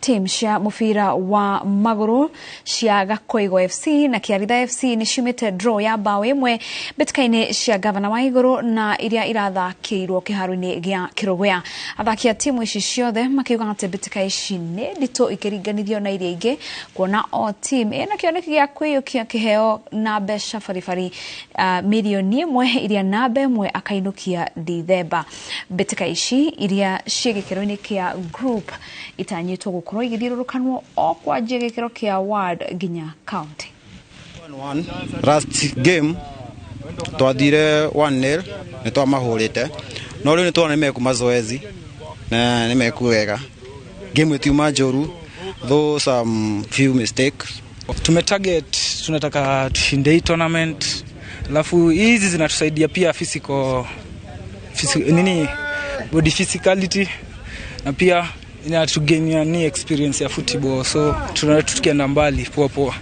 team cia mufira wa maguru cia Gakoigo FC na Kiaritha FC ni ciumite draw ya bao imwe betikaine cia Gavana wa Iguru na iria irathakirwo kiharu-ini gia Kirugwea. Athaki a timu ici ciothe makiuga ati betika ici ni ndito ikiriganithio na iria ingi kuona o team ina kioneki gia kwiyukia kiheo na mbeca farifari milioni imwe iria nabe imwe akainukia Dithemba. Betika ici iria ciegekero-ini kia group itanyitwo gukorwo igithirurukanwo o kwa jegekero kia ward ginya county. 1-1 last game twathire 1-0 ni twamahurite no riu ni twana nimeku mazoezi na nimeku wega game itiuma njoru though some few mistakes. Tumetarget tunataka tushinde hii tournament, alafu hizi zinatusaidia pia physical body physicality na pia inatugenia ni experience ya football, so tunaenda mbali poa.